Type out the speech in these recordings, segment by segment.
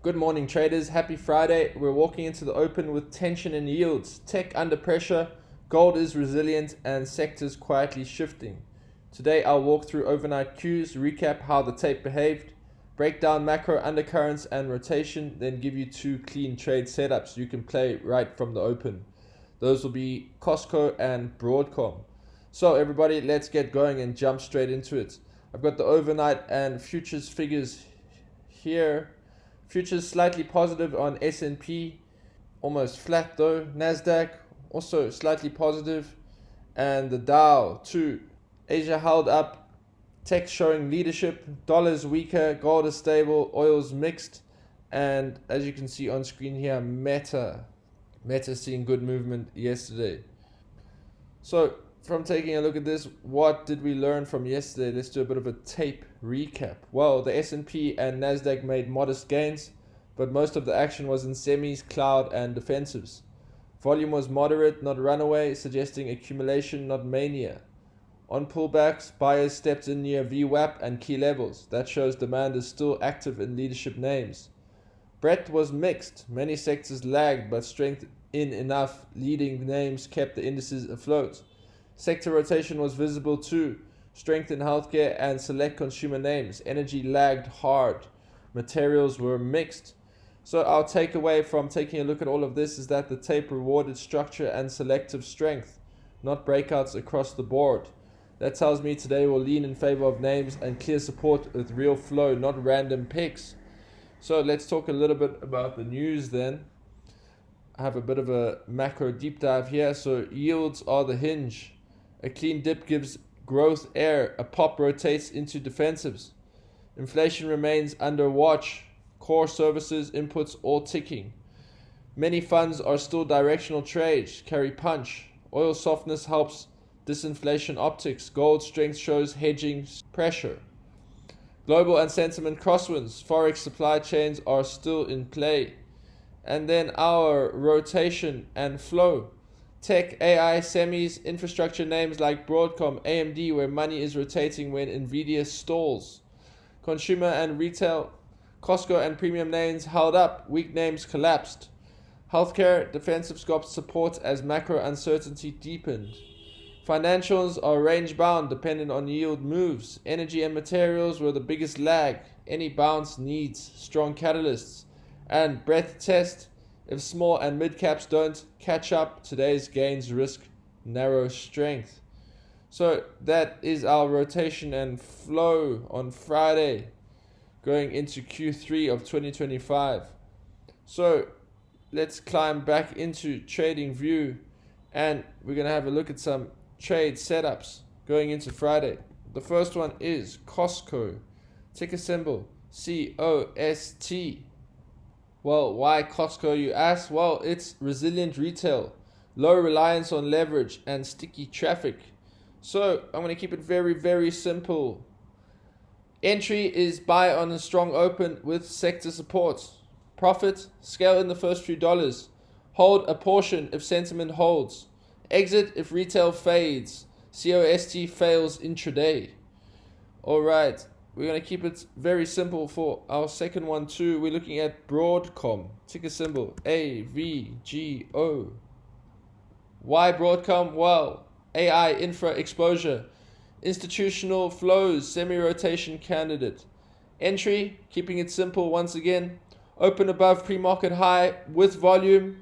Good morning traders, happy Friday. We're walking into the open with tension in yields, tech under pressure, gold is resilient and sectors quietly shifting. Today I'll walk through overnight cues, recap how the tape behaved, break down macro undercurrents and rotation, then give you two clean trade setups you can play right from the open. Those will be Costco and Broadcom. So everybody, let's get going and jump straight into it. I've got the overnight and futures figures here. Futures slightly positive on S&P, almost flat though. Nasdaq also slightly positive, and the Dow too. Asia held up, tech showing leadership, dollars weaker, gold is stable, oil's mixed, and as you can see on screen here, Meta seeing good movement yesterday. So from taking a look at this, what did we learn from yesterday? Let's do a bit of a tape recap. Well, the S&P and Nasdaq made modest gains, but most of the action was in semis, cloud and defensives. Volume was moderate, not runaway, suggesting accumulation, not mania. On pullbacks, buyers stepped in near VWAP and key levels. That shows demand is still active in leadership names. Breadth was mixed. Many sectors lagged, but strength in enough leading names kept the indices afloat. Sector rotation was visible too. Strength in healthcare and select consumer names. Energy lagged hard. Materials were mixed. So our takeaway from taking a look at all of this is that the tape rewarded structure and selective strength, not breakouts across the board. That tells me today we'll lean in favor of names and clear support with real flow, not random picks. So let's talk a little bit about the news then. I have a bit of a macro deep dive here. So yields are the hinge. A clean dip gives growth air. A pop rotates into defensives. Inflation remains under watch. Core services inputs all ticking. Many funds are still directional trades, carry punch. Oil softness helps disinflation optics. Gold strength shows hedging pressure. Global and sentiment crosswinds. Forex supply chains are still in play. And then our rotation and flow. Tech, AI, semis, infrastructure names like Broadcom, AMD, where money is rotating when Nvidia stalls. Consumer and retail, Costco and premium names held up, weak names collapsed. Healthcare, defensive got support as macro uncertainty deepened. Financials are range bound dependent on yield moves. Energy and materials were the biggest lag. Any bounce needs strong catalysts. And breadth test. If small and mid caps don't catch up, today's gains risk narrow strength. So that is our rotation and flow on Friday going into Q3 of 2025. So let's climb back into trading view, and we're going to have a look at some trade setups going into Friday. The first one is Costco, ticker symbol COST. Well, why Costco, you ask? Well, it's resilient retail, low reliance on leverage, and sticky traffic. So I'm going to keep it very, very simple. Entry is buy on a strong open with sector support. Profit, scale in the first few dollars. Hold a portion if sentiment holds. Exit if retail fades. COST fails intraday. Alright. We're going to keep it very simple for our second one too. We're looking at Broadcom, ticker symbol AVGO. Why Broadcom? Well, AI infra exposure, institutional flows, semi-rotation candidate. Entry, keeping it simple once again, open above pre-market high with volume,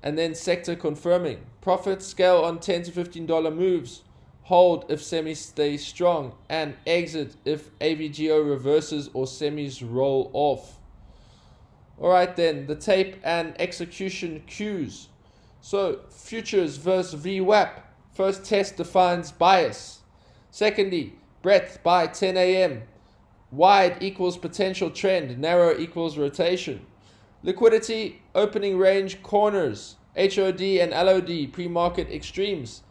and then sector confirming. Profit, scale on $10 to $15 moves. Hold if semis stay strong, and exit if AVGO reverses or semis roll off. Alright then, the tape and execution cues. So, futures versus VWAP. First test defines bias. Secondly, breadth by 10 a.m. Wide equals potential trend, narrow equals rotation. Liquidity, opening range corners. HOD and LOD, pre-market extremes.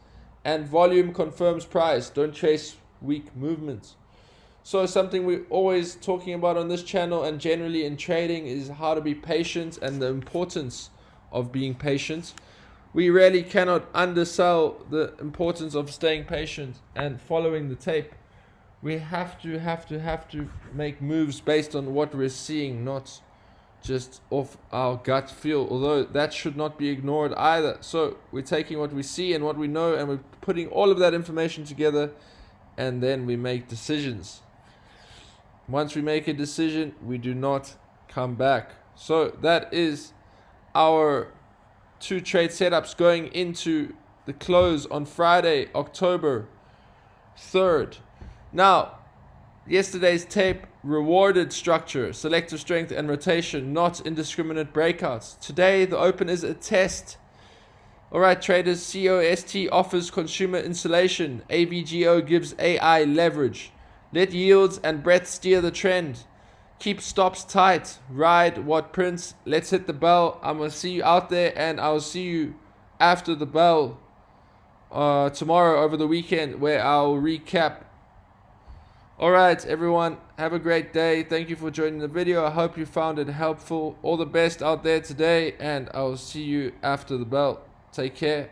And volume confirms price. Don't chase weak movements. So something we're always talking about on this channel and generally in trading is how to be patient and the importance of being patient. We really cannot undersell the importance of staying patient and following the tape. We have to make moves based on what we're seeing, not just off our gut feel, although that should not be ignored either. So we're taking what we see and what we know, and we're putting all of that information together, and then we make decisions. Once we make a decision, we do not come back. So that is our 2 trade setups going into the close on Friday, October 3rd. Now, yesterday's tape rewarded structure, selective strength, and rotation, not indiscriminate breakouts. Today, the open is a test. Alright, traders, COST offers consumer insulation. AVGO gives AI leverage. Let yields and breadth steer the trend. Keep stops tight. Ride what prints. Let's hit the bell. I'm going to see you out there, and I'll see you after the bell tomorrow over the weekend, where I'll recap. Alright, everyone, have a great day. Thank you for joining the video. I hope you found it helpful. All the best out there today, and I'll see you after the bell. Take care.